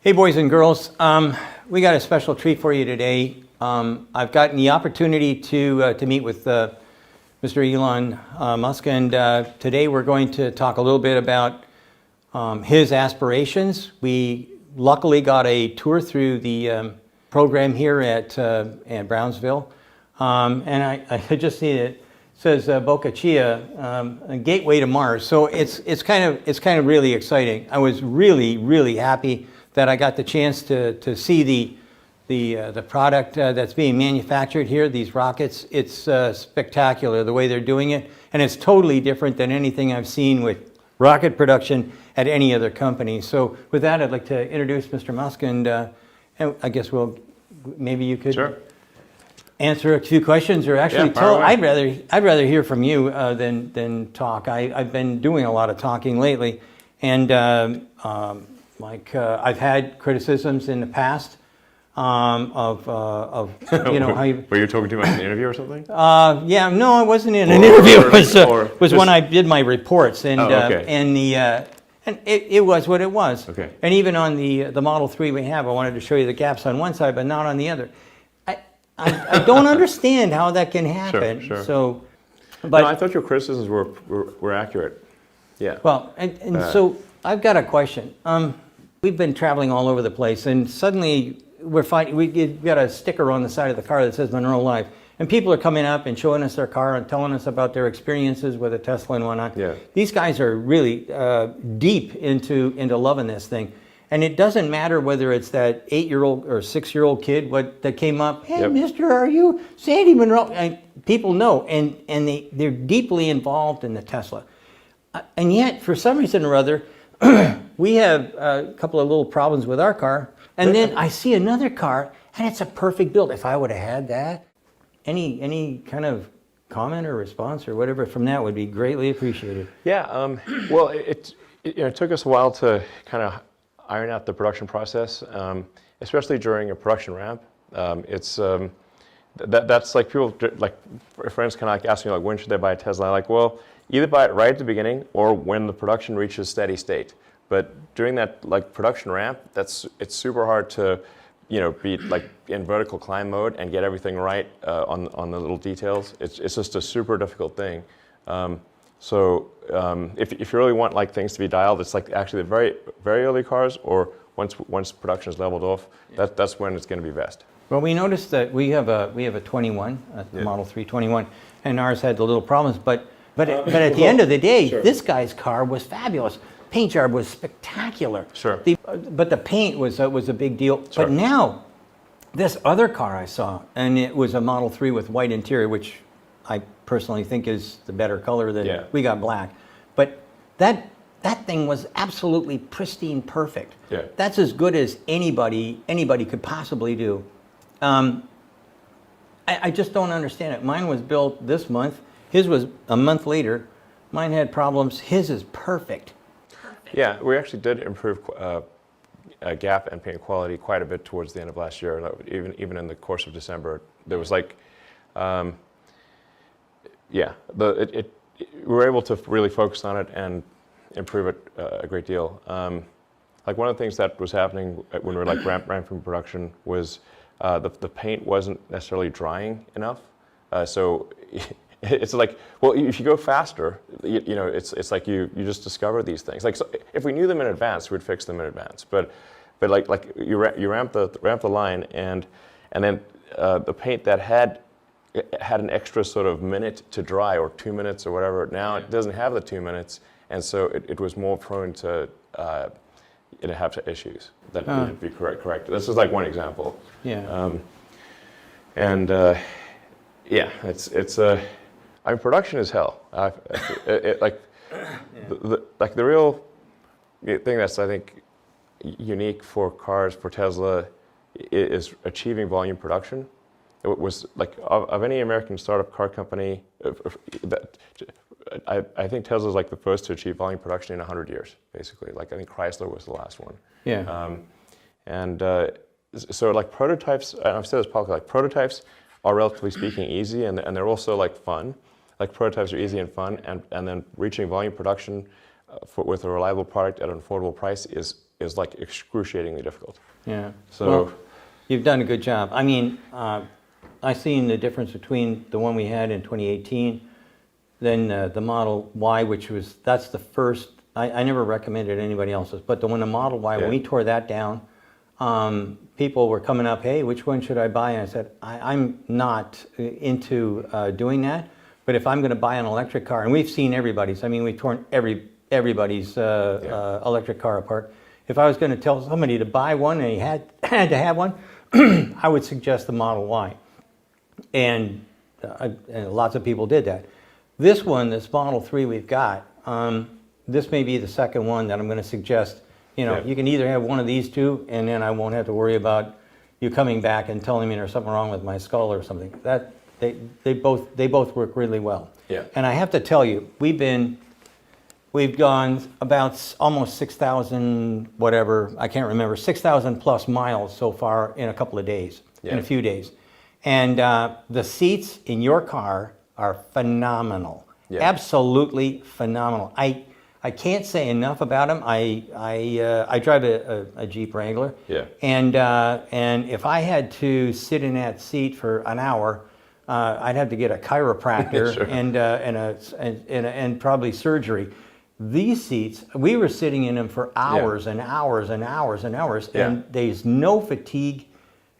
Hey, boys and girls. We got a special treat for you today. I've gotten the opportunity to meet with Mr. Elon Musk, and today we're going to talk a little bit about his aspirations. We luckily got a tour through the program here at Brownsville, and I just see it says Boca Chia, a gateway to Mars. So it's kind of really exciting. I was really happy that I got the chance to see the product that's being manufactured here, these rockets. It's spectacular the way they're doing it, and it's totally different than anything I've seen with rocket production at any other company. So with that, I'd like to introduce Mr. Musk, and I guess maybe you could answer a few questions, or actually tell. I'd rather hear from you than talk. I've been doing a lot of talking lately, and I've had criticisms in the past of how you... Were you talking too much in an interview or something? Yeah, no, I wasn't in an interview. It was when I did my reports, and it was what it was. Okay. And even on the Model 3 we have, I wanted to show you the gaps on one side, but not on the other. I don't understand how that can happen. Sure. So, but no, I thought your criticisms were accurate. Yeah. Well, so I've got a question. We've been traveling all over the place, and suddenly we've got a sticker on the side of the car that says Munro Live, and people are coming up and showing us their car and telling us about their experiences with a Tesla and whatnot. Yeah. These guys are really deep into loving this thing, and it doesn't matter whether it's that 8-year-old or 6-year-old kid that came up. Hey, Mister, are you Sandy Munro? And people know, and they're deeply involved in the Tesla, and yet for some reason or other. We have a couple of little problems with our car, and then I see another car, and it's a perfect build. If I would have had that, any kind of comment or response or whatever from that would be greatly appreciated. Yeah. Well, it took us a while to kind of iron out the production process, especially during a production ramp. That's like people like friends kind of like asking me like, when should they buy a Tesla? I'm like, well, either buy it right at the beginning or when the production reaches steady state. But during that like production ramp, it's super hard to, be like in vertical climb mode and get everything right on the little details. It's just a super difficult thing. So if you really want like things to be dialed, it's like actually the very very early cars, or once production is leveled off, that's when it's going to be best. Well, we noticed that we have a 21, the Model 3 21, and ours had the little problems, but at the end of the day, this guy's car was fabulous. Paint job was spectacular. Sure. But the paint was a big deal. Sure. But now, this other car I saw, and it was a Model 3 with white interior, which I personally think is the better color than we got black. But that thing was absolutely pristine, perfect. Yeah. That's as good as anybody could possibly do. I just don't understand it. Mine was built this month. His was a month later. Mine had problems. His is perfect. Yeah, we actually did improve gap and paint quality quite a bit towards the end of last year. Even in the course of December, there was like, we were able to really focus on it and improve it a great deal. Like one of the things that was happening when we were like ramping production was the paint wasn't necessarily drying enough. So it's like, well, if you go faster, it's like you just discover these things. Like, so if we knew them in advance, we'd fix them in advance. But like you ramp the line, and then the paint that had an extra sort of minute to dry, or 2 minutes or whatever. Now it doesn't have the 2 minutes, and so it was more prone to have issues that needed to be corrected. This is like one example. Yeah. I mean, production is hell. The real thing that's, I think, unique for cars, for Tesla, is achieving volume production. It was like of any American startup car company, I think Tesla is like the first to achieve volume production in 100 years, basically. Like I think Chrysler was the last one. Yeah. So like prototypes, and I've said this publicly, like prototypes are relatively speaking easy, and they're also like fun. Like prototypes are easy and fun, and then reaching volume production with a reliable product at an affordable price is is like excruciatingly difficult. Yeah. So well, you've done a good job. I mean, I've seen the difference between the one we had in 2018, then the Model Y, that's the first. I never recommended anybody else's, but the Model Y, when we tore that down, people were coming up, hey, which one should I buy? And I said, I'm not into doing that, but if I'm going to buy an electric car, and we've seen everybody's, I mean, we've torn everybody's electric car apart. If I was going to tell somebody to buy one and he had to have one, I would suggest the Model Y. And lots of people did that. This Model 3 we've got, this may be the second one that I'm going to suggest. You know, you can either have one of these two, and then I won't have to worry about you coming back and telling me there's something wrong with my skull or something. That they both work really well. Yeah. And I have to tell you, we've gone about almost 6,000 whatever, I can't remember, 6,000 plus miles so far in a couple of days, in a few days. And the seats in your car are phenomenal. Yeah. Absolutely phenomenal. I can't say enough about them. I drive a Jeep Wrangler. Yeah. And if I had to sit in that seat for an hour, I'd have to get a chiropractor sure. and probably surgery. These seats, we were sitting in them for hours and hours and hours and hours, and there's no fatigue.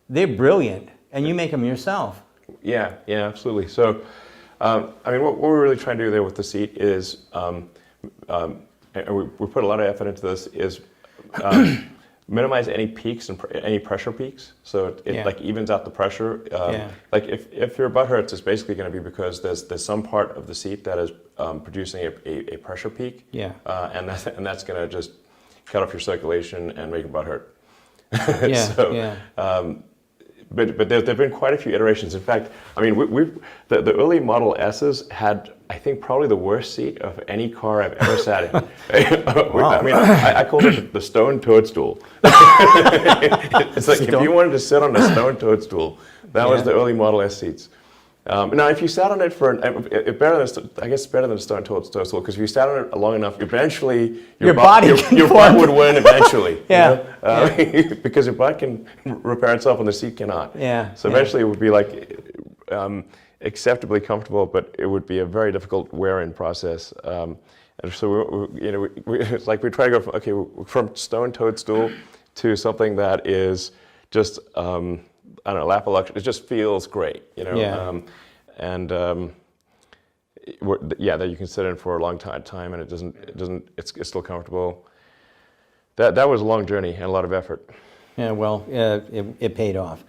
They're brilliant, and you make them yourself. Yeah, absolutely. So, I mean, what we're really trying to do there with the seat is, and we put a lot of effort into this, is minimize any peaks and any pressure peaks. So it like evens out the pressure. Like if your butt hurts, it's basically going to be because there's some part of the seat that is producing a pressure peak. Yeah. And that's going to just cut off your circulation and make your butt hurt. But there've been quite a few iterations. In fact, I mean, the early Model S's had, I think, probably the worst seat of any car I've ever sat in. Wow. I mean, I called it the stone toadstool. It's like if you wanted to sit on a stone toadstool, that was the early Model S seats. Now, if you sat on it for, it's better than a stone toadstool, because if you sat on it long enough, eventually your butt would win eventually. Because your butt can repair itself and the seat cannot. So eventually it would be like acceptably comfortable, but it would be a very difficult wear-in process. And so it's like we try to go from stone toadstool to something that is just I don't know, lap of luxury. It just feels great, you know. That you can sit in for a long time, and it's still comfortable. That was a long journey and a lot of effort. Yeah, well, it paid off.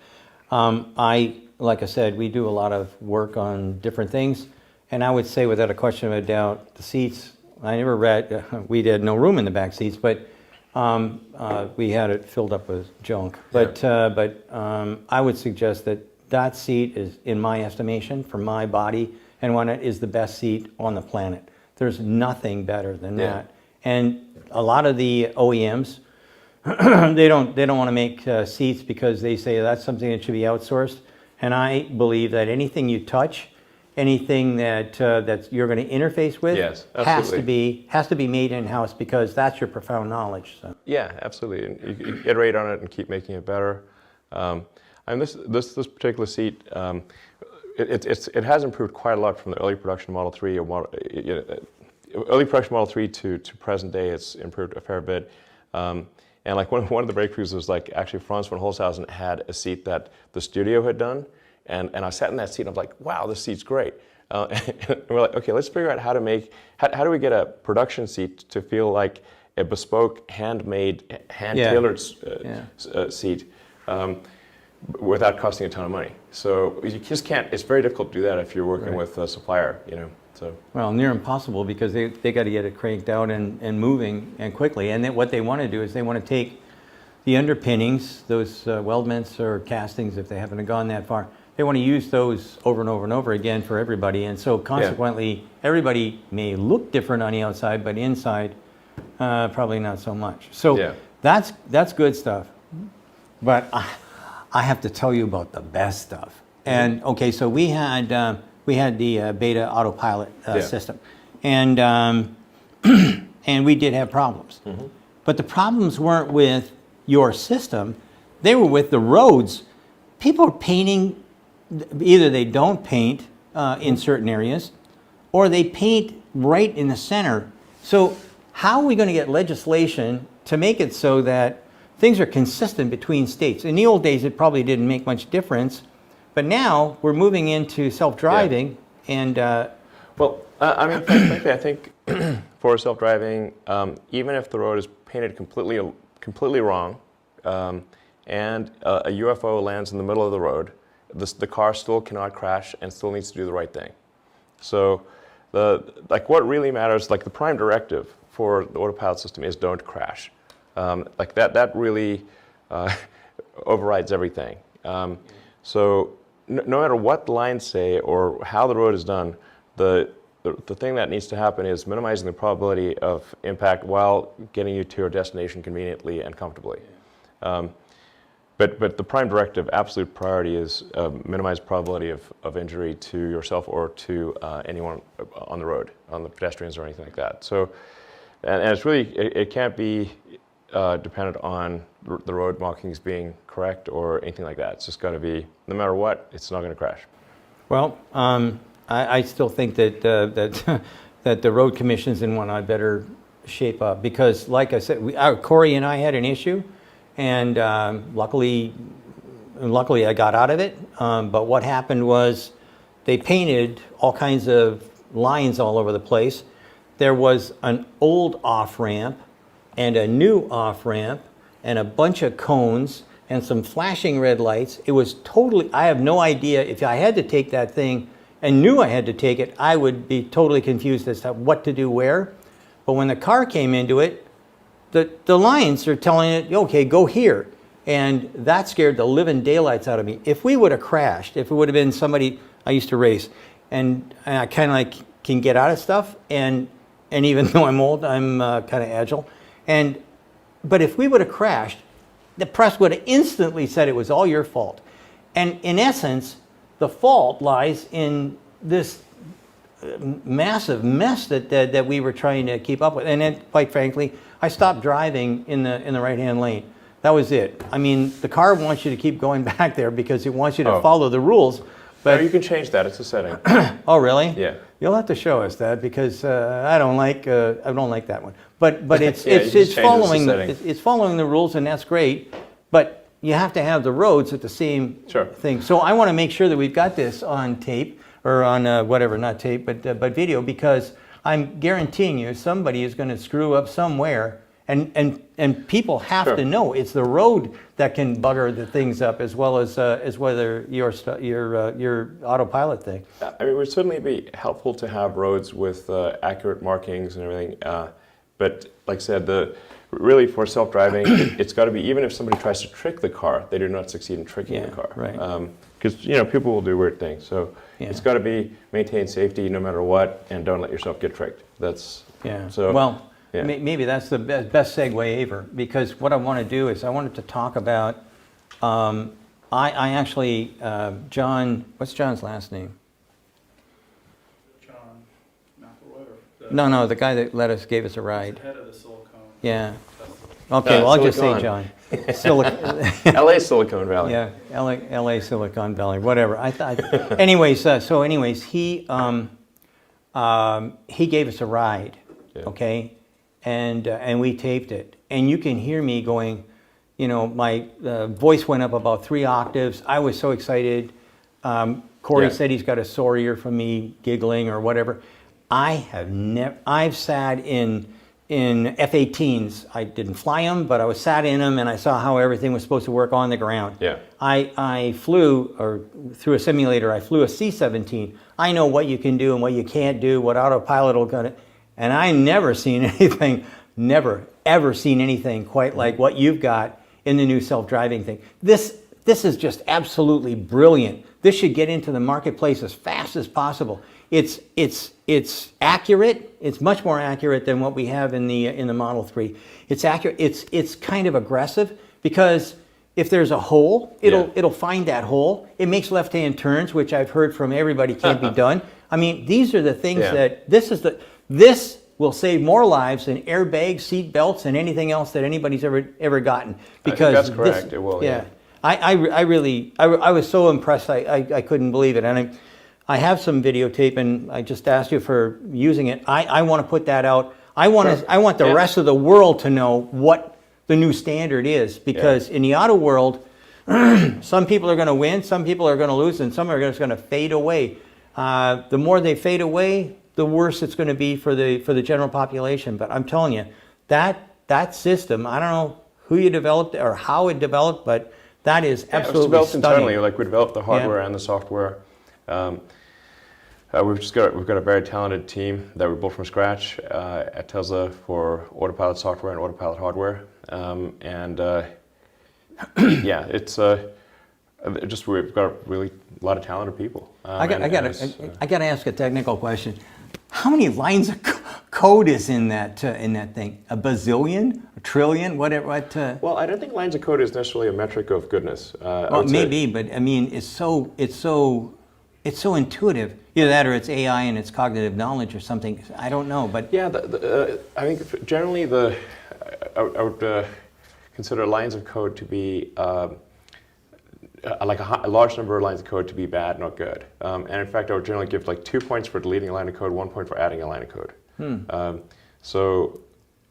Like I said, we do a lot of work on different things, and I would say without a question of a doubt, the seats. I never read. We had no room in the back seats, but. We had it filled up with junk, but I would suggest that seat is, in my estimation, for my body and one, is the best seat on the planet. There's nothing better than that. And a lot of the OEMs, they don't want to make seats because they say that's something that should be outsourced. And I believe that anything you touch, anything that you're going to interface with has to be made in-house, because that's your profound knowledge. So. Yeah, absolutely. And you iterate on it and keep making it better. And this particular seat, it has improved quite a lot from the early production Model 3 or early production Model 3 to present day. It's improved a fair bit. And like one of the breakthroughs was like actually Franz von Holzhausen had a seat that the studio had done. And I sat in that seat and I'm like, wow, this seat's great. And we're like, okay, let's figure out how do we get a production seat to feel like a bespoke, handmade, hand-tailored seat without costing a ton of money. So you just can't, it's very difficult to do that if you're working with a supplier, you know. So. Well, near impossible, because they got to get it cranked out and moving and quickly. And then what they want to do is they want to take the underpinnings, those weldments or castings, if they haven't gone that far, they want to use those over and over and over again for everybody. And so consequently, everybody may look different on the outside, but inside, probably not so much. So that's good stuff. But I have to tell you about the best stuff. And okay, so we had the beta autopilot system, and and we did have problems. But the problems weren't with your system. They were with the roads. People are painting, either they don't paint in certain areas, or they paint right in the center. So how are we going to get legislation to make it so that things are consistent between states? In the old days, it probably didn't make much difference. But now we're moving into self-driving, and well, I mean, frankly, I think for self-driving, even if the road is painted completely wrong, and a UFO lands in the middle of the road, the car still cannot crash and still needs to do the right thing. So, what really matters, like the prime directive for the autopilot system is don't crash. That really overrides everything. So no matter what the lines say or how the road is done, the thing that needs to happen is minimizing the probability of impact while getting you to your destination conveniently and comfortably. But the prime directive, absolute priority is minimize probability of injury to yourself or to anyone on the road, on the pedestrians or anything like that. So, and it's really, it can't be dependent on the road markings being correct or anything like that. It's just got to be, no matter what, it's not going to crash. well, I still think that that the road commissions in one I better shape up, because, like I said, Corey and I had an issue, and luckily I got out of it. But what happened was they painted all kinds of lines all over the place. There was an old off-ramp and a new off-ramp and a bunch of cones and some flashing red lights. It was totally, I have no idea. If I had to take that thing and knew I had to take it, I would be totally confused as to what to do where. But when the car came into it, the lines are telling it, okay, go here. And that scared the living daylights out of me. If we would have crashed, if it would have been somebody, I used to race, and I kind of like can get out of stuff, and even though I'm old, I'm kind of agile. But if we would have crashed, the press would have instantly said it was all your fault. And in essence, the fault lies in this massive mess that we were trying to keep up with. And then, quite frankly, I stopped driving in the right-hand lane. That was it. I mean, the car wants you to keep going back there because it wants you to follow the rules. But no, you can change that. It's a setting. Oh, really? Yeah. You'll have to show us that, because I don't like that one. But it's Yeah, it's following the rules, and that's great. But you have to have the roads at the same thing. So I want to make sure that we've got this on tape, or on whatever, not tape, but video, because I'm guaranteeing you somebody is going to screw up somewhere, and people have to know it's the road that can bugger the things up, as well as whether your autopilot thing. I mean, it would certainly be helpful to have roads with accurate markings and everything. But like I said, really for self-driving, it's got to be, even if somebody tries to trick the car, they do not succeed in tricking the car. Right. Because people will do weird things. So it's got to be maintain safety no matter what, and don't let yourself get tricked. That's so. Well, maybe that's the best segue ever, because what I want to do is I wanted to talk about. I actually John. What's John's last name? John McElroy. No, the guy that gave us a ride. Head of the Silicon. Yeah. Okay, well, I'll just say Silicon. John. LA Silicon Valley. Yeah, LA Silicon Valley, whatever. I thought. Anyways, he gave us a ride, okay, and we taped it, and you can hear me going, my voice went up about 3 octaves. I was so excited. Corey said he's got a sore ear from me giggling or whatever. I've sat in F-18s. I didn't fly them, but I was sat in them, and I saw how everything was supposed to work on the ground. Yeah. I flew, or through a simulator, I flew a C-17. I know what you can do and what you can't do, what autopilot will got it. And I never seen anything, never, ever seen anything quite like what you've got in the new self-driving thing. This is just absolutely brilliant. This should get into the marketplace as fast as possible. It's accurate. It's much more accurate than what we have in the Model 3. It's accurate. It's kind of aggressive, because if there's a hole, it'll find that hole. It makes left-hand turns, which I've heard from everybody can't be done. I mean, these are the things that this will save more lives than airbags, seat belts, and anything else that anybody's ever gotten. Because that's correct. It will. Yeah. I was so impressed. I couldn't believe it. And I have some videotape, and I just asked you for using it. I want to put that out. I want the rest of the world to know what the new standard is, because in the auto world, some people are going to win, some people are going to lose, and some are just going to fade away. The more they fade away, the worse it's going to be for the general population. But I'm telling you, that system, I don't know who you developed or how it developed, but that is absolutely it's developed stunning. internally. Like we developed the hardware and the software. We've got a very talented team that we built from scratch at Tesla for autopilot software and autopilot hardware. We've got really a lot of talented people. I got to ask a technical question. How many lines of code is in that thing? A bazillion? A trillion? What? Well, I don't think lines of code is necessarily a metric of goodness. Well, it may be, but I mean, it's so intuitive. Either that, or it's AI and it's cognitive knowledge or something. I don't know, but yeah, I think generally I would consider lines of code to be like a large number of lines of code to be bad, not good. And in fact, I would generally give like 2 points for deleting a line of code, 1 point for adding a line of code. And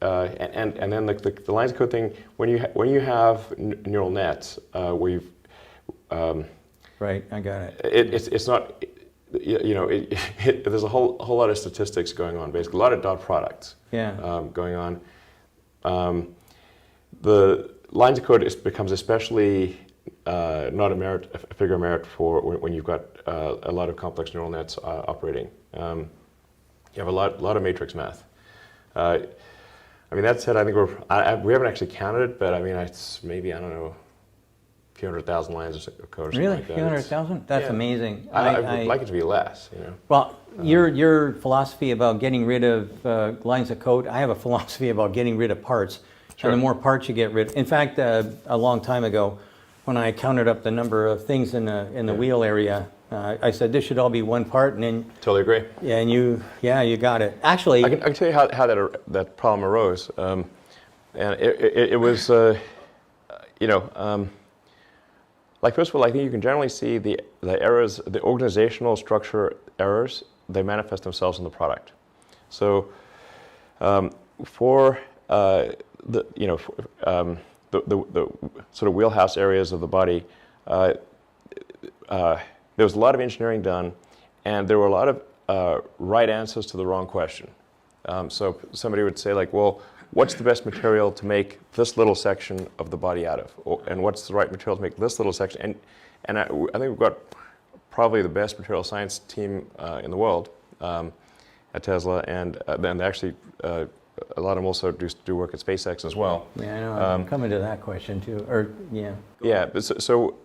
then the lines of code thing, when you have neural nets, where you've right, I got it. It's not, there's a whole lot of statistics going on, basically a lot of dot products going on. The lines of code becomes especially not a figure of merit for when you've got a lot of complex neural nets operating. You have a lot of matrix math. I mean, that said, I think we haven't actually counted it, but I mean, it's maybe, I don't know, a few 100,000 lines of code or something really? like that. Few 100,000? That's amazing. I would like it to be less, Well, your philosophy about getting rid of lines of code, I have a philosophy about getting rid of parts. Sure. And the more parts you get rid of. In fact, a long time ago, when I counted up the number of things in the wheel area, I said this should all be one part, and then Totally agree. yeah, and you got it. Actually, I can tell you how that problem arose, and it was, like first of all, I think you can generally see the errors, the organizational structure errors. They manifest themselves in the product. So, for the sort of wheelhouse areas of the body, there was a lot of engineering done, and there were a lot of right answers to the wrong question. So somebody would say like, well, what's the best material to make this little section of the body out of? And what's the right material to make this little section? And I think we've got probably the best material science team in the world at Tesla, and then actually a lot of them also do work at SpaceX as well. yeah, I know. I'm coming to that question too. Yeah, but so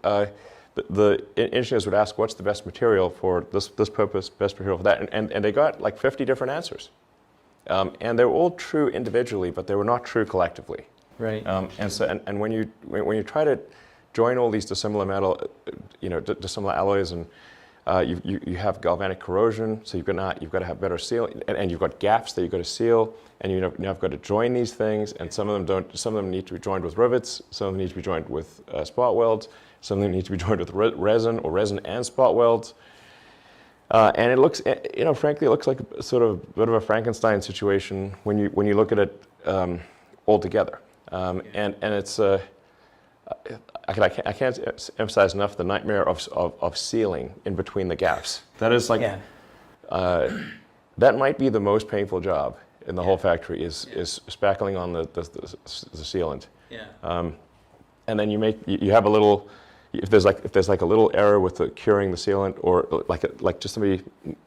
the engineers would ask, what's the best material for this purpose, best material for that? And they got like 50 different answers. And they were all true individually, but they were not true collectively. Right. And when you try to join all these dissimilar dissimilar alloys, and you have galvanic corrosion, so you've got to have better seal, and you've got gaps that you've got to seal, and you've got to join these things, and some of them don't. Some of them need to be joined with rivets. Some of them need to be joined with spot welds. Some of them need to be joined with resin or resin and spot welds. And it looks, frankly, it looks like a sort of a bit of a Frankenstein situation when you look at it all together. And it's I can't emphasize enough the nightmare of sealing in between the gaps. That is like that might be the most painful job in the whole factory is spackling on the sealant. Yeah. And then you have a little. If there's like a little error with curing the sealant, or like just somebody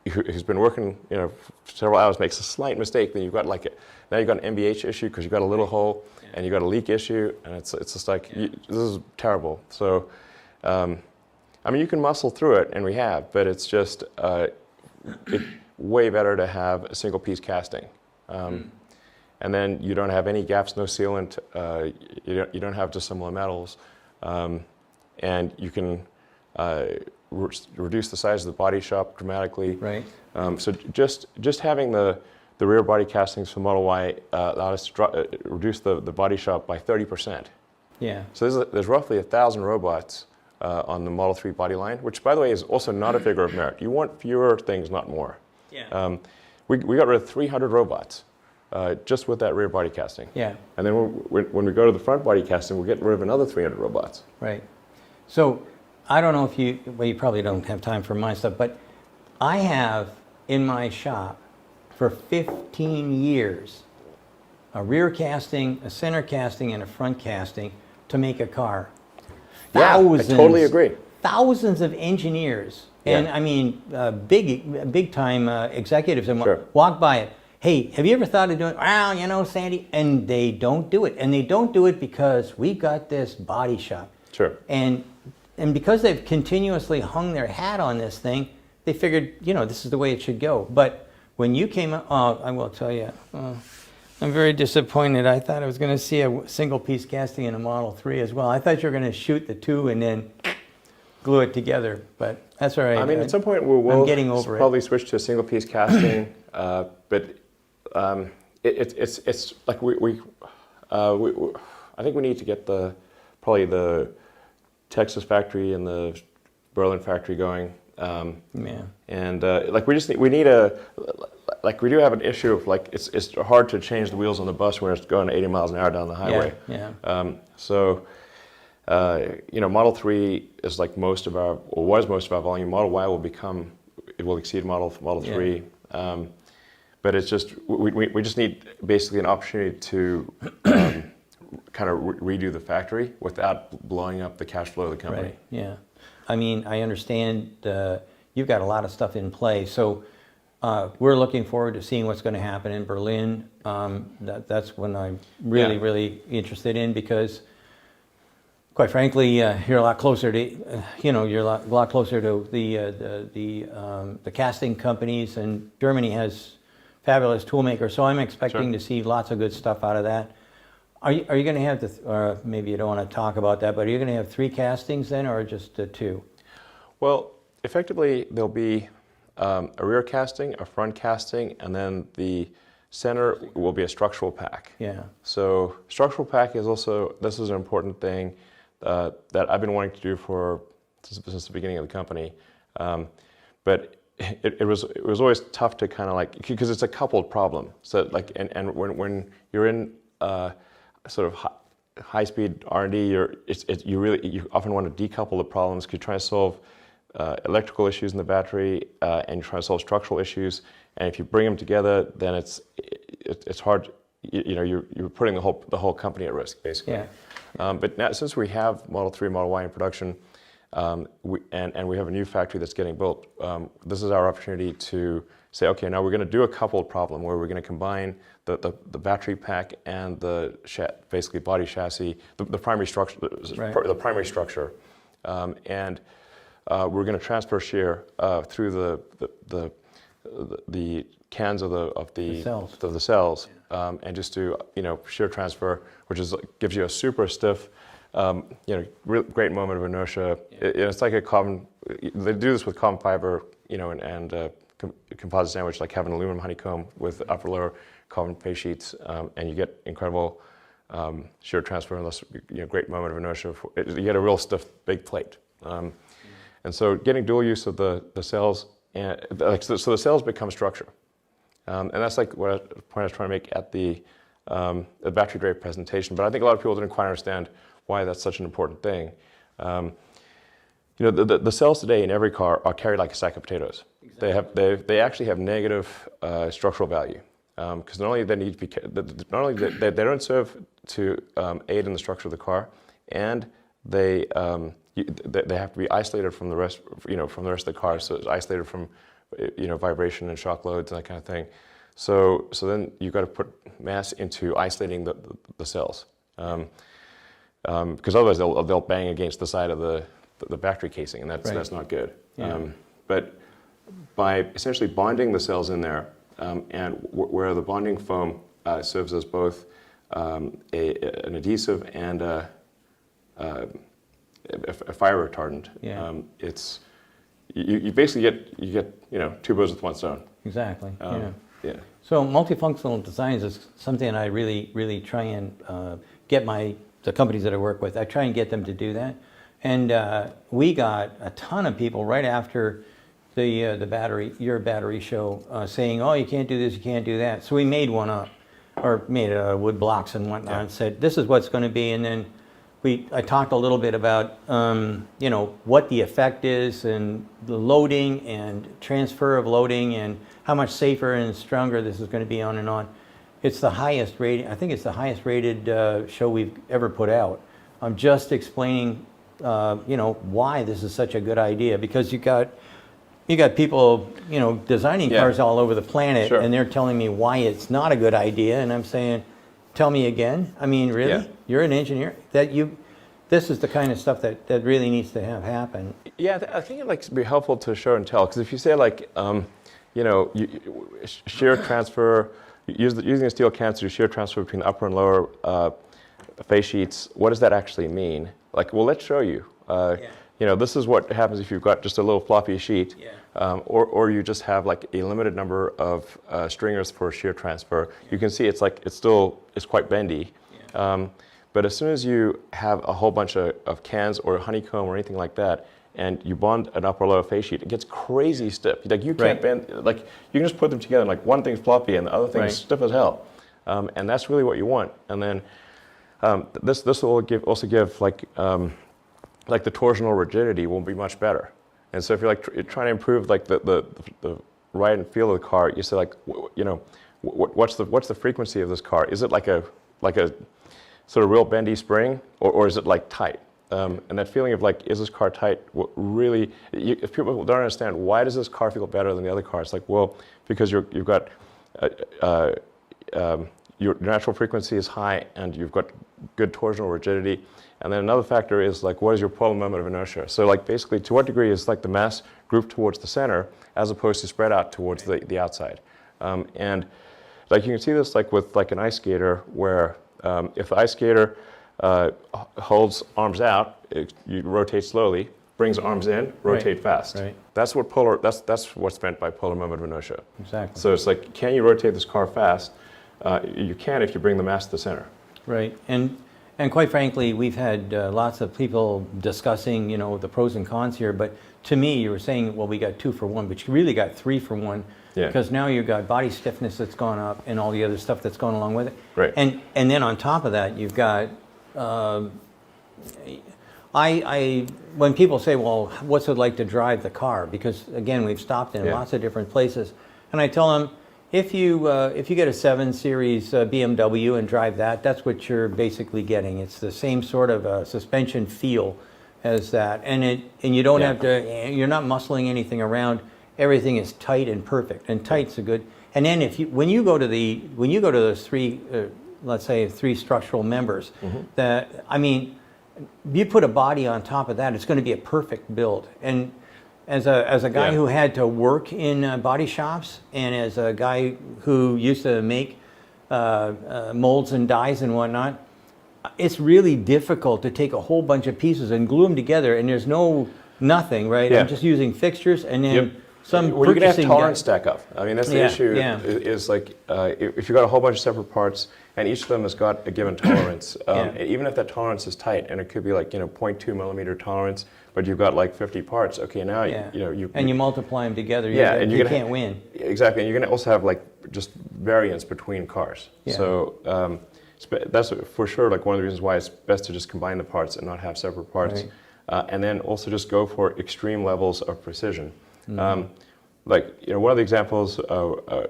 who's been working for several hours makes a slight mistake, then you've got now you've got an MBH issue because you've got a little hole, and you've got a leak issue, and it's just like this is terrible. So, I mean, you can muscle through it, and we have, but it's just it's way better to have a single piece casting, and then you don't have any gaps, no sealant, you don't have dissimilar metals. And you can reduce the size of the body shop dramatically. Right. So just having the the rear body castings for Model Y allowed us to reduce the body shop by 30%. Yeah. So there's roughly 1,000 robots on the Model 3 body line, which, by the way, is also not a figure of merit. You want fewer things, not more. Yeah. We got rid of 300 robots just with that rear body casting. Yeah. And then when we go to the front body casting, we'll get rid of another 300 robots. Right. So I don't know if you probably don't have time for my stuff, but I have in my shop for 15 years a rear casting, a center casting, and a front casting to make a car. Thousands, yeah, I totally agree. Thousands of engineers, and I mean big time executives, and walk by it. Hey, have you ever thought of doing? Well, you know, Sandy, and they don't do it, and they don't do it because we got this body shop. Sure. And because they've continuously hung their hat on this thing, they figured, you know, this is the way it should go. But when you came up, I will tell you, I'm very disappointed. I thought I was going to see a single piece casting in a Model 3 as well. I thought you were going to shoot the two and then glue it together, but that's all right. I mean, at some point we'll getting over probably switch to a single piece casting, but it's like I think we need to get probably the Texas factory and the Berlin factory going. And like we do have an issue of like it's hard to change the wheels on the bus when it's going 80 miles an hour down the highway. So you know, Model 3 is like was most of our volume. Model Y will exceed Model 3. But it's just we just need basically an opportunity to kind of redo the factory without blowing up the cash flow of the company. Right. Yeah. I mean, I understand you've got a lot of stuff in play, so we're looking forward to seeing what's going to happen in Berlin. That's when I'm really interested in, because, quite frankly, you're a lot closer to you're a lot closer to the casting companies, and Germany has fabulous toolmakers. So I'm expecting to see lots of good stuff out of that. Are you going to have or maybe you don't want to talk about that, but are you going to have 3 castings then, or just 2? Well, effectively, there'll be a rear casting, a front casting, and then the center will be a structural pack. Yeah. So structural pack this is an important thing that I've been wanting to do since the beginning of the company. But it was always tough to kind of like, because it's a coupled problem. So like, and when you're in sort of high-speed R&D, you often want to decouple the problems, because you're trying to solve electrical issues in the battery, and you're trying to solve structural issues. And if you bring them together, then it's hard. You're putting the whole company at risk, basically. Yeah. But now, since we have Model 3, Model Y in production, and we have a new factory that's getting built, this is our opportunity to say, okay, now we're going to do a coupled problem where we're going to combine the battery pack and the basically body chassis, the primary structure, the primary structure, and we're going to transfer shear through the cans of the cells, and just do shear transfer, which gives you a super stiff, great moment of inertia. It's like a carbon. They do this with carbon fiber, and composite sandwich, like having aluminum honeycomb with upper lower carbon face sheets, and you get incredible shear transfer and this great moment of inertia. You get a real stiff big plate, and so getting dual use of the cells, and so the cells become structure, and that's like what the point I was trying to make at the battery tray presentation. But I think a lot of people didn't quite understand why that's such an important thing. The cells today in every car are carried like a sack of potatoes. Exactly. They actually have negative structural value, because not only they don't serve to aid in the structure of the car, and they have to be isolated from the rest from the rest of the car. So it's isolated from vibration and shock loads and that kind of thing. So then you've got to put mass into isolating the cells, because otherwise they'll bang against the side of the battery casing, and that's not good. Yeah. But by essentially bonding the cells in there, and where the bonding foam serves as both an adhesive and a fire retardant, you basically get 2 birds with 1 stone. Exactly. Yeah. Yeah. So multifunctional designs is something I really try and get the companies that I work with, I try and get them to do that. And we got a ton of people right after your battery show saying, oh, you can't do this, you can't do that. So we made one up, or made wood blocks and whatnot, and said, this is what's going to be. And then I talked a little bit about, what the effect is and the loading and transfer of loading and how much safer and stronger this is going to be on and on. It's the highest rated, I think it's the highest rated show we've ever put out. I'm just explaining, why this is such a good idea, because you got people, designing cars all over the planet, Sure. and they're telling me why it's not a good idea, and I'm saying, tell me again. I mean, really? Yeah. You're an engineer. This is the kind of stuff that really needs to have happen. Yeah, I think it'd be helpful to show and tell, because if you say shear transfer, using a steel canister, shear transfer between the upper and lower face sheets, what does that actually mean? Well, let's show you. This is what happens if you've got just a little floppy sheet, or you just have a limited number of stringers for shear transfer. You can see it's quite bendy. But as soon as you have a whole bunch of cans or honeycomb or anything like that, and you bond an upper or lower face sheet, it gets crazy stiff. You can't bend. You can just put them together, and one thing's floppy and the other thing's stiff as hell. And that's really what you want. And then this will also give the torsional rigidity will be much better. And so if you're trying to improve the ride and feel of the car, you say what's the frequency of this car? Is it like a sort of real bendy spring, or is it tight? And that feeling of is this car tight? Really, if people don't understand why does this car feel better than the other cars, because you've got your natural frequency is high and you've got good torsional rigidity. And then another factor is what is your polar moment of inertia? So basically, to what degree is the mass grouped towards the center as opposed to spread out towards the outside? And you can see this with an ice skater, where if the ice skater holds arms out, you rotate slowly, brings arms in, rotate fast. Right. That's what's meant by polar moment of inertia. Exactly. So it's can you rotate this car fast? You can if you bring the mass to the center. Right. And quite frankly, we've had lots of people discussing, the pros and cons here. But to me, you were saying, well, we got 2 for 1, but you really got 3 for 1. Yeah. Because now you've got body stiffness that's gone up and all the other stuff that's gone along with it. Right. And then on top of that, you've got, when people say, well, what's it like to drive the car? Because again, we've stopped in lots of different places. And I tell them, if you get a 7 Series BMW and drive that, that's what you're basically getting. It's the same sort of suspension feel as that, and you don't have to. You're not muscling anything around. Everything is tight and perfect, and tight's a good. And then when you go to those 3, let's say 3 structural members, you put a body on top of that, it's going to be a perfect build. And as a guy who had to work in body shops, and as a guy who used to make molds and dies and whatnot, it's really difficult to take a whole bunch of pieces and glue them together, and there's nothing, right? Yeah. I'm just using fixtures and then some you're going to have purchasing tolerance stack up. That's the issue. Yeah. Is if you've got a whole bunch of separate parts and each of them has got a given tolerance, even if that tolerance is tight, and it could be 0.2 millimeter tolerance, but you've got 50 parts. Okay, now you multiply them together. And you can't win. Exactly, and you're going to also have just variance between cars. Yeah. So that's for sure one of the reasons why it's best to just combine the parts and not have separate parts, and then also just go for extreme levels of precision. Mm-hmm. One of the examples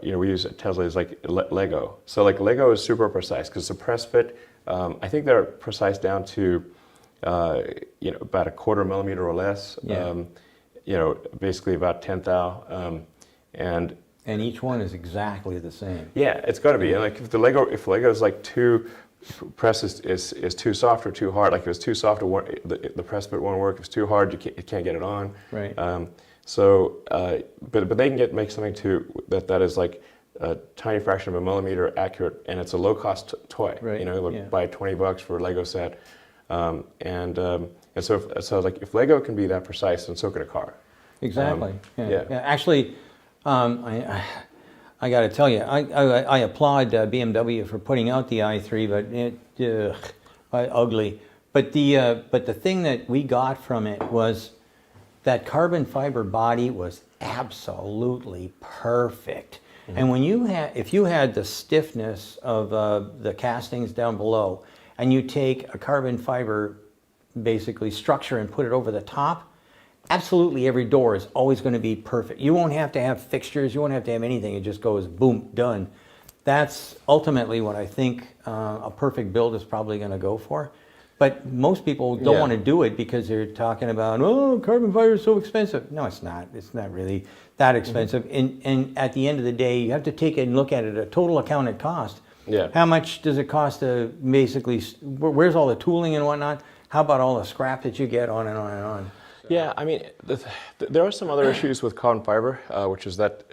we use at Tesla is Lego. So Lego is super precise because the press fit. I think they're precise down to about a 1/4 millimeter or less. Yeah. Basically about 10 thou. And each one is exactly the same. Yeah, it's got to be. And if Lego is too press is too soft or too hard. If it's too soft, the press fit won't work. If it's too hard, you can't get it on. Right. But they can make something that is a tiny fraction of a millimeter accurate, and it's a low cost toy. Right. Buy $20 for a Lego set, and so if Lego can be that precise, then so can a car. Exactly. Actually, I got to tell you, I applaud BMW for putting out the i3, but it ugly. But the thing that we got from it was that carbon fiber body was absolutely perfect. Mm-hmm. And when if you had the stiffness of the castings down below, and you take a carbon fiber basically structure and put it over the top, absolutely every door is always going to be perfect. You won't have to have fixtures, you won't have to have anything, it just goes boom, done. That's ultimately what I think a perfect build is probably going to go for. But most people don't want to do it because they're talking about, oh, carbon fiber is so expensive. No, it's not. It's not really that expensive. Mm-hmm. And at the end of the day, you have to take it and look at it, a total accounted cost. Yeah. How much does it cost to basically, where's all the tooling and whatnot? How about all the scrap that you get on and on and on? Yeah, I mean, there are some other issues with carbon fiber, which is that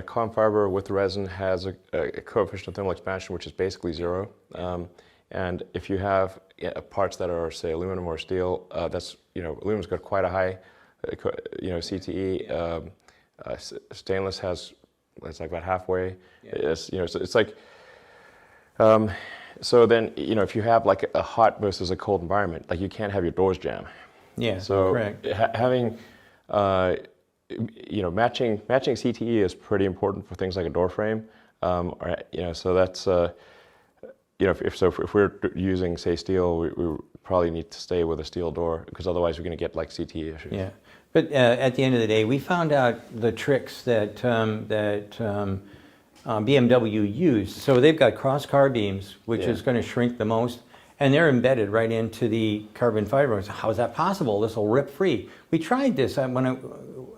carbon fiber with the resin has a coefficient of thermal expansion which is basically 0. And if you have parts that are, say, aluminum or steel, that's aluminum's got quite a high CTE. Stainless has, it's like about halfway. Yeah. It's like. So then, if you have like a hot versus a cold environment, like you can't have your doors jam. Yeah, so correct. Having, matching CTE is pretty important for things like a door frame. So that's, if we're using, say, steel, we probably need to stay with a steel door because otherwise we're going to get like CTE issues. Yeah, but at the end of the day, we found out the tricks that BMW used. So they've got cross-car beams, which is going to shrink the most, and they're embedded right into the carbon fiber. So how is that possible? This will rip free. We tried this when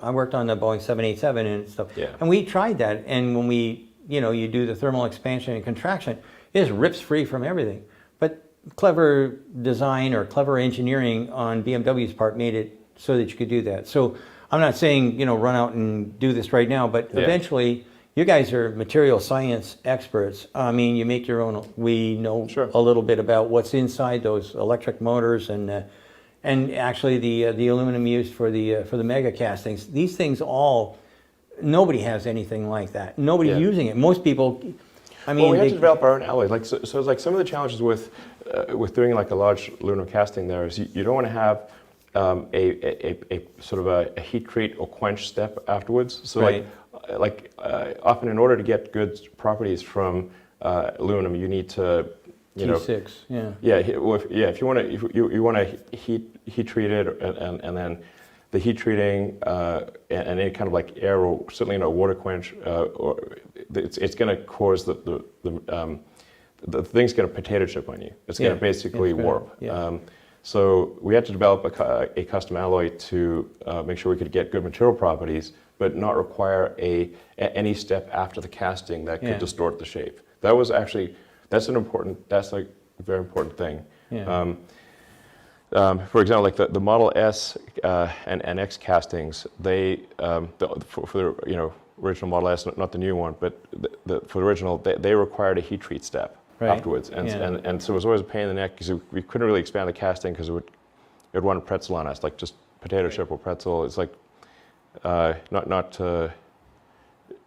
I worked on the Boeing 787 and stuff, and we tried that. And when you do the thermal expansion and contraction, it just rips free from everything. But clever design or clever engineering on BMW's part made it so that you could do that. So I'm not saying run out and do this right now, but eventually. You guys are material science experts. I mean, you make your own. We know a little bit about what's inside those electric motors and actually the aluminum used for the mega castings. These things nobody has anything like that. Nobody's using it. Most people. I mean, well, we had to develop our own alloy. So it's like some of the challenges with doing like a large aluminum casting there is you don't want to have a sort of a heat treat or quench step afterwards. So often in order to get good properties from aluminum, you need to T6, if you want to heat treat it and then the heat treating and any kind of like air or certainly water quench it's going to cause the thing's going to potato chip on you. It's going to basically warp. So we had to develop a custom alloy to make sure we could get good material properties, but not require any step after the casting that could distort the shape. That's like a very important thing. Yeah. For example, like the Model S and X castings, they for the original Model S, not the new one, but for the original, they required a heat treat step afterwards, and so it was always a pain in the neck because we couldn't really expand the casting because it would run a pretzel on us, like just potato chip or pretzel. It's like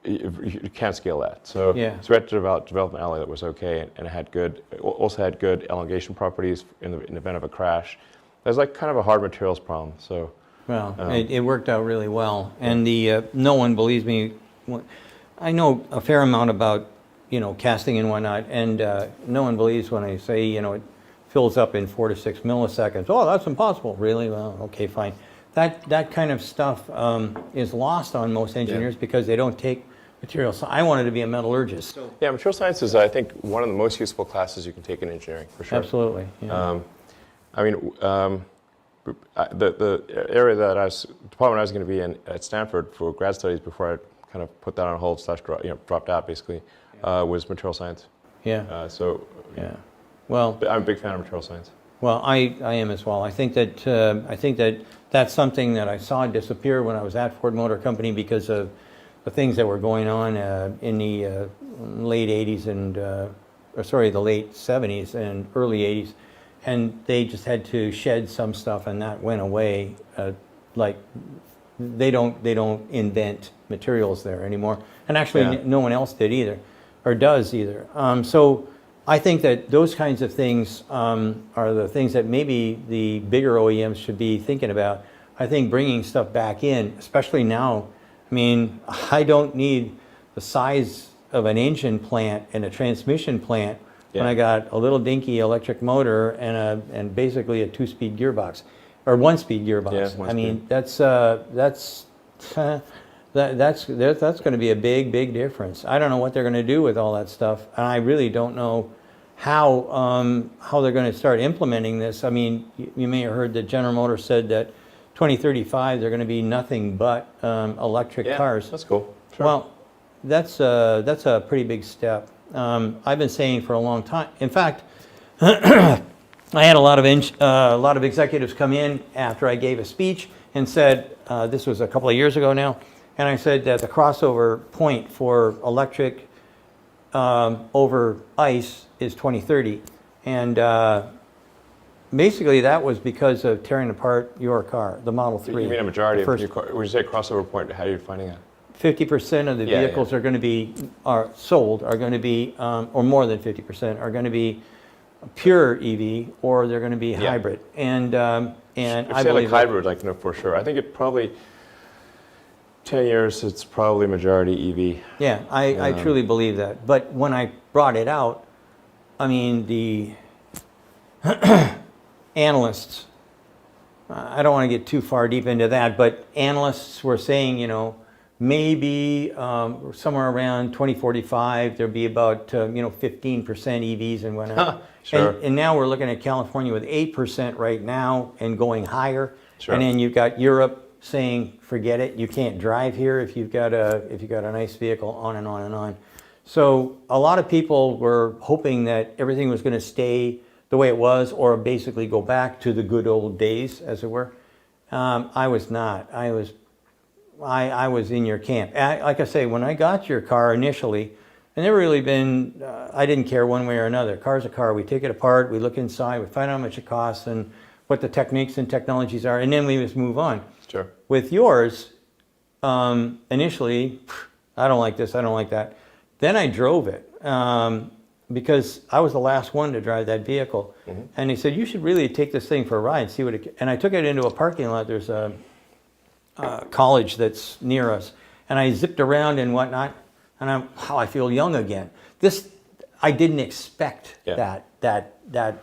you can't scale that. So we had to develop an alloy that was okay and it also had good elongation properties in the event of a crash. It was like kind of a hard materials problem. So it worked out really well, and no one believes me. I know a fair amount about casting and whatnot, and no one believes when I say it fills up in 4 to 6 milliseconds. Oh, that's impossible. Really? Well, okay, fine. That kind of stuff is lost on most engineers because they don't take materials. So I wanted to be a metallurgist. Yeah, material science is, I think, one of the most useful classes you can take in engineering, for sure. Absolutely. Yeah. The area that the department I was going to be in at Stanford for grad studies before I kind of put that on hold / dropped out basically was material science. Yeah. Well, I'm a big fan of material science. Well, I am as well. I think that that's something that I saw disappear when I was at Ford Motor Company because of the things that were going on in the late 80s and the late 70s and early 80s, and they just had to shed some stuff, and that went away like they don't invent materials there anymore. And actually, Yeah. no one else did either, or does either. So I think that those kinds of things are the things that maybe the bigger OEMs should be thinking about. I think bringing stuff back in, especially now. I mean, I don't need the size of an engine plant and a transmission plant when Yeah. I got a little dinky electric motor and basically a 2-speed gearbox or 1-speed gearbox. Yeah, I mean, that's going to be a big difference. I don't know what they're going to do with all that stuff, and I really don't know how they're going to start implementing this. I mean, you may have heard that General Motors said that 2035 they're going to be nothing but electric Yeah, cars. that's cool. Sure. Well, that's a pretty big step. I've been saying for a long time. In fact, I had a lot of executives come in after I gave a speech and said, this was a couple of years ago now, and I said that the crossover point for electric over ICE is 2030, and basically that was because of tearing apart your car, the Model 3. You mean a majority the of first your car? When you say crossover point, how are you finding that? 50% of the Yeah, vehicles yeah. are going to be sold are going to be, or more than 50% are going to be pure EV, or they're going to be Yeah. hybrid. And If I you say believe like hybrid, like no, for sure. I think it probably 10 years. It's probably majority EV. yeah, I truly believe that. But when I brought it out, I mean the analysts. I don't want to get too far deep into that, but analysts were saying, maybe somewhere around 2045 there'll be about 15% EVs and whatnot. Sure. And now we're looking at California with 8% right now and going higher. Sure. And then you've got Europe saying, forget it, you can't drive here if you've got a nice vehicle, on and on and on. So a lot of people were hoping that everything was going to stay the way it was, or basically go back to the good old days, as it were. I was not. I was in your camp. Like I say, when I got your car initially, I never really been, I didn't care one way or another. Car's a car. We take it apart, we look inside, we find out how much it costs and what the techniques and technologies are, and then we just move on. Sure. With yours, initially, I don't like this, I don't like that. Then I drove it because I was the last one to drive that vehicle. Mm-hmm. And he said, you should really take this thing for a ride, see what it, and I took it into a parking lot. There's a college that's near us, and I zipped around and whatnot, and I feel young again. This, I didn't expect that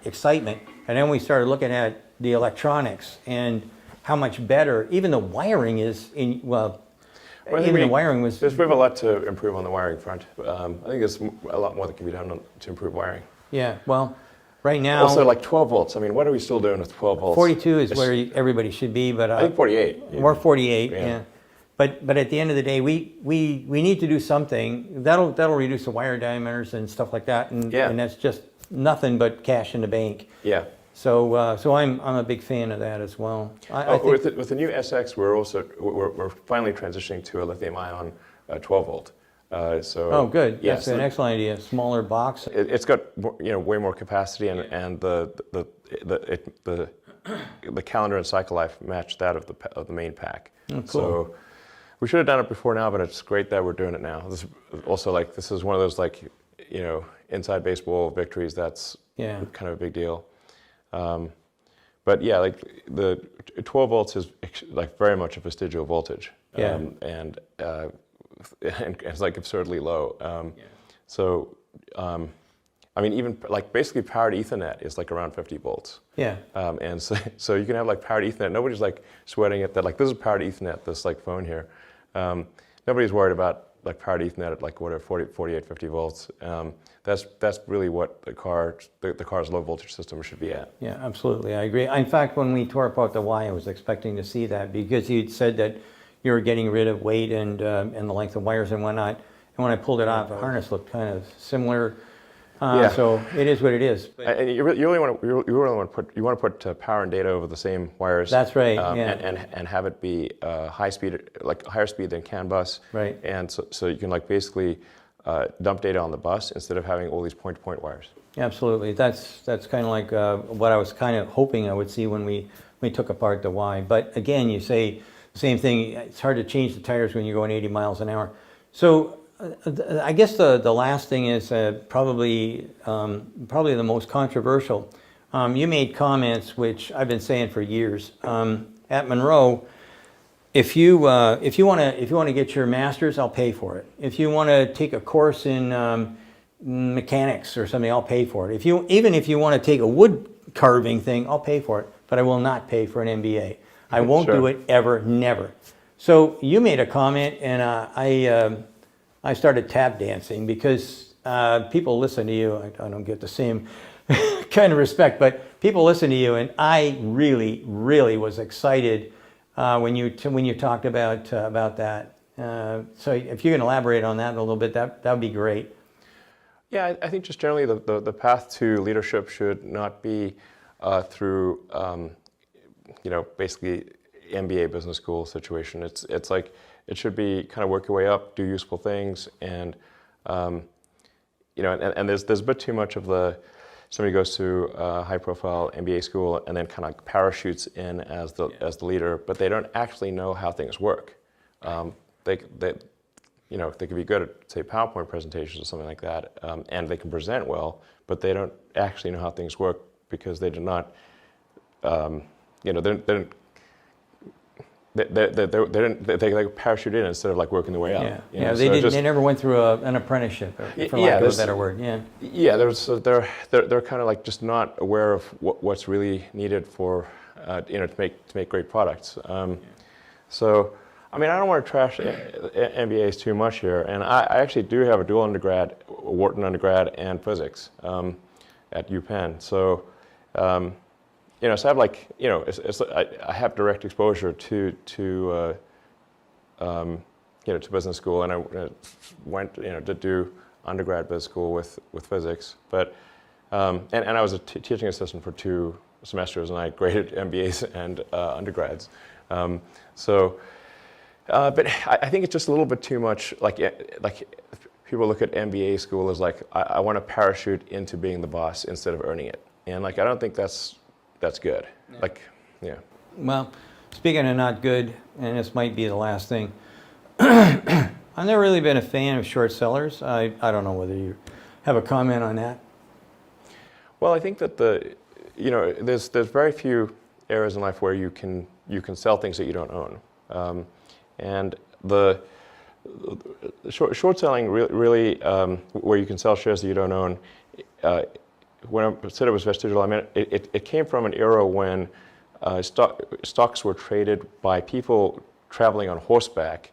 excitement. And then we started looking at the electronics and how much better, even the wiring is in, even the wiring was... We have a lot to improve on the wiring front. I think there's a lot more that can be done to improve wiring. Yeah, well, right now... Also, like 12 volts. I mean, what are we still doing with 12 volts? 42 is where everybody should be, but... I think 48. Or 48, Yeah. yeah. But at the end of the day, we need to do something. That'll reduce the wire diameters and stuff like that, and that's just nothing but cash in the bank. Yeah. So I'm a big fan of that as well. I think, with the new SX, we're finally transitioning to a lithium-ion 12 volt. oh, good. Yes, That's an excellent idea. Smaller box. It's got way more capacity, and the calendar and cycle life match that of the main pack. Oh, cool. So we should have done it before now, but it's great that we're doing it now. This is one of those inside baseball victories. That's kind of a big deal. But yeah, like the 12 volts is like very much a vestigial voltage, and it's like absurdly low. So I mean, even like basically powered Ethernet is like around 50 volts. Yeah. And so you can have like powered Ethernet. Nobody's like sweating it that like this is powered Ethernet, this like phone here. Nobody's worried about like powered Ethernet at like whatever 48, 50 volts. That's really what the car's low voltage system should be at. Yeah, absolutely. I agree. In fact, when we tore apart the Y, I was expecting to see that because you'd said that you were getting rid of weight and the length of wires and whatnot. And when I pulled it off, the harness looked kind of similar. So it is what it is. And you really want to put power and data over the same wires. That's right. And have it be high speed, like higher speed than CAN bus. Right. And so you can like basically dump data on the bus instead of having all these point-to-point wires. Absolutely. That's kind of like what I was kind of hoping I would see when we took apart the Y. But again, you say Same thing. It's hard to change the tires when you're going 80 miles an hour. So I guess the last thing is probably the most controversial. You made comments which I've been saying for years. At Munro, if you want to get your master's, I'll pay for it. If you want to take a course in mechanics or something, I'll pay for it. Even if you want to take a wood carving thing, I'll pay for it. But I will not pay for an MBA. I won't do it ever, never. So you made a comment, and I started tap dancing because people listen to you. I don't get the same kind of respect, but people listen to you, and I really, really was excited when you talked about that. So if you can elaborate on that a little bit, that would be great. Yeah, I think just generally the path to leadership should not be through basically MBA business school situation. It's like it should be kind of work your way up, do useful things, and and there's a bit too much of somebody goes to a high-profile MBA school and then kind of parachutes in as the leader, but they don't actually know how things work. They could be good at, say, PowerPoint presentations or something like that, and they can present well, but they don't actually know how things work because they do not, they parachute in instead of like working their way up. Yeah, they never went through an apprenticipage, for lack of a better word. Yeah, they're kind of like just not aware of what's really needed for to make great products. So. I mean, I don't want to trash MBAs too much here, and I actually do have a dual undergrad, Wharton undergrad, and physics at UPenn. So, so I have I have direct exposure to business school, and I went to do undergrad business school with physics, but and I was a teaching assistant for 2 semesters, and I graded MBAs and undergrads. But I think it's just a little bit too much. Like people look at MBA school as like I want to parachute into being the boss instead of earning it, and I don't think that's good. Yeah. Well, speaking of not good, and this might be the last thing, I've never really been a fan of short sellers. I don't know whether you have a comment on that. Well, I think that there's very few areas in life where you can sell things that you don't own. And the short selling really where you can sell shares that you don't own, when I said it was vestigial, I mean it came from an era when stocks were traded by people traveling on horseback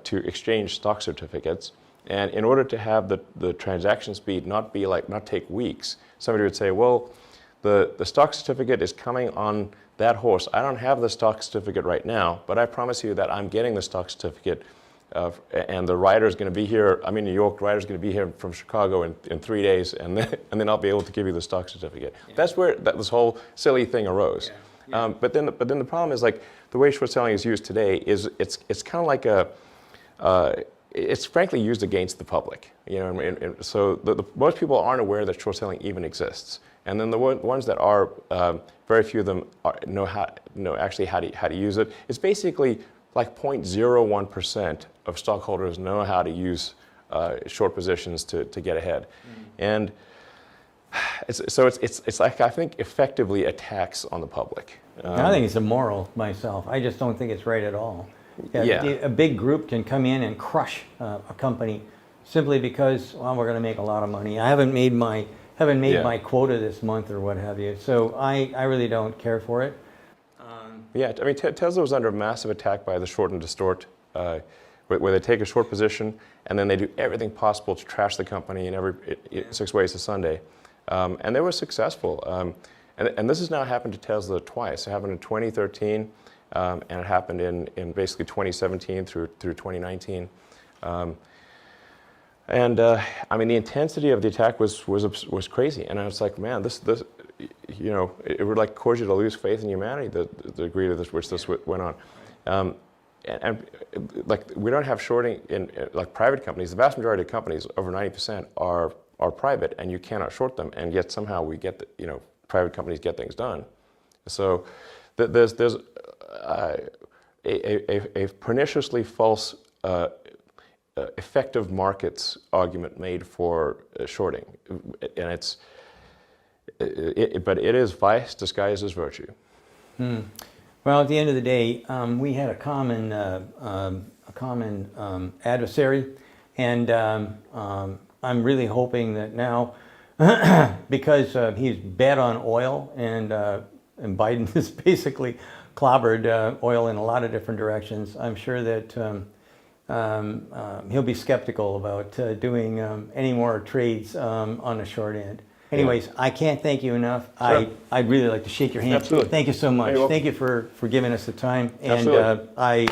to exchange stock certificates. And in order to have the transaction speed not take weeks, somebody would say, well, the stock certificate is coming on that horse. I don't have the stock certificate right now, but I promise you that I'm getting the stock certificate, and the rider is going to be here. I'm in New York. The rider is going to be here from Chicago in 3 days, and then I'll be able to give you the stock certificate. Yeah. That's where this whole silly thing arose. Yeah. But then the problem is like the way short selling is used today is it's kind of like it's frankly used against the public. So most people aren't aware that short selling even exists. And then the ones that are, very few of them know actually how to use it. It's basically like 0.01% of stockholders know how to use short positions to get ahead. And it's like, I think, effectively a tax on the public. I think it's immoral myself. I just don't think it's right at all. A big group can come in and crush a company simply because, well, we're going to make a lot of money. I haven't made my quota this month or what have you. So I really don't care for it. I mean, Tesla was under massive attack by the short and distort, where they take a short position and then they do everything possible to trash the company in 6 ways to Sunday. And they were successful. And this has now happened to Tesla twice. It happened in 2013, and it happened in basically 2017 through 2019. And I mean, the intensity of the attack was crazy, and I was like, man, this it would like cause you to lose faith in humanity, the degree to which this went on. And like we don't have shorting in like private companies. The vast majority of companies, over 90%, are private, and you cannot short them, and yet somehow we get private companies get things done. So there's a perniciously false effective markets argument made for shorting, and but it is vice disguised as virtue. Well, at the end of the day, we had a common adversary, and I'm really hoping that now, because he's bet on oil, and Biden has basically clobbered oil in a lot of different directions, I'm sure that he'll be skeptical about doing any more trades on the short end. Anyways, I can't thank you enough. Sure. I'd really like to shake your hand. Absolutely. Thank you so much. You're welcome. Thank you for giving us the time. And Absolutely.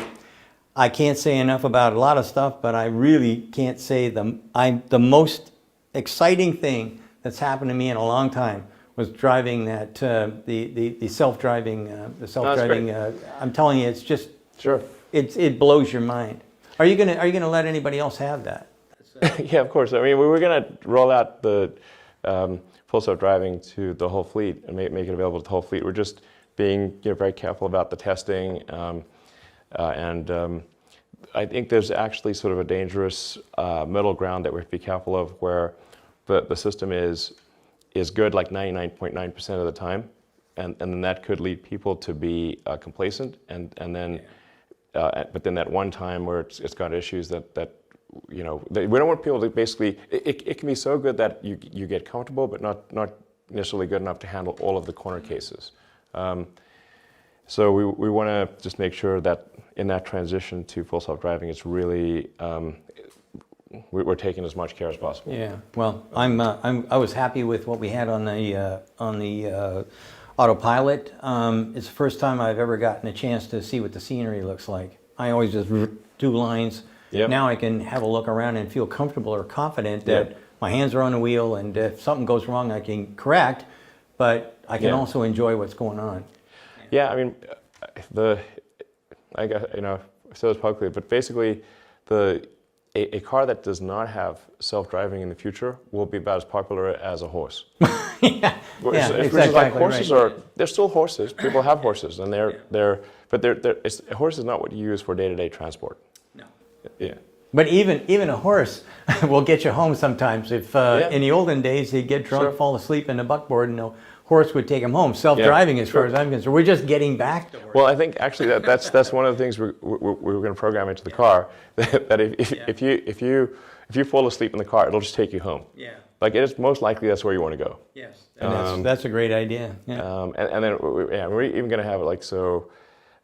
I can't say enough about a lot of stuff, but I really can't say the most exciting thing that's happened to me in a long time was driving that the self-driving I'm telling you, it's just Sure. it blows your mind. Are you gonna let anybody else have that? Yeah, of course. I mean, we were going to roll out the full self-driving to the whole fleet and make it available to the whole fleet. We're just being very careful about the testing, and I think there's actually sort of a dangerous middle ground that we have to be careful of, where the system is good like 99.9% of the time, and then that could lead people to be complacent, and then but then that one time where it's got issues that we don't want people to basically, it can be so good that you get comfortable, but not necessarily good enough to handle all of the corner cases. So we want to just make sure that in that transition to full self-driving, it's really, we're taking as much care as possible. Yeah. Well, I was happy with what we had on the autopilot. It's the first time I've ever gotten a chance to see what the scenery looks like. I always just do lines. Yep. Now I can have a look around and feel comfortable or confident that Yep. my hands are on the wheel, and if something goes wrong, I can correct, but I can Yeah. also enjoy what's going on. Yeah, I mean, I guess, I said this publicly, but basically, a car that does not have self-driving in the future will be about as popular as a horse. Yeah, Like horses right. they're still horses. People have horses, and horse is not what you use for day-to-day transport. No. Yeah. But even a horse will get you home sometimes. If in the olden days he'd get drunk, Sure. fall asleep in the buckboard, and the horse would take him home. Self-driving, as far Sure. as I'm concerned. We're just getting back to horse. Well, I think actually that's one of the things we were going to program into the car. That if you fall asleep in the car, it'll just take you home. Yeah. Like it is most likely that's where you want to go. Yes. And that's a great idea. Yeah. And then we're even going to have it like so.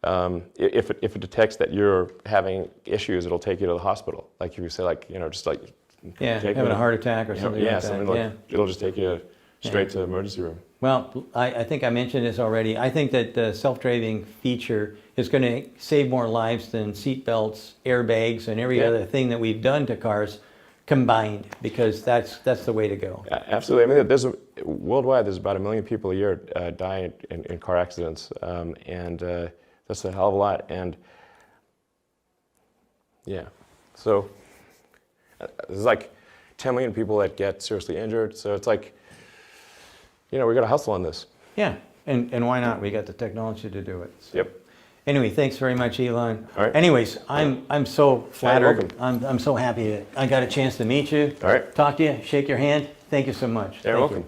If it detects that you're having issues, it'll take you to the hospital. Like if you say just like having a heart attack or something like that. Something like it'll just take you straight to the emergency room. Well, I think I mentioned this already. I think that the self-driving feature is going to save more lives than seat belts, airbags, and every other thing that we've done to cars combined, because that's the way to go. Absolutely. I mean, worldwide, there's about 1 million people a year die in car accidents, and that's a hell of a lot. And yeah, so there's like 10 million people that get seriously injured. So it's like, we got to hustle on this. Yeah, and why not? We got the technology to do it. So. Yep. Anyway, thanks very much, Elon. All right. Anyways, I'm so flattered. welcome. I'm so happy that I got a chance to meet you. All right. Talk to you, shake your hand. Thank you so much. You're Thank welcome. you.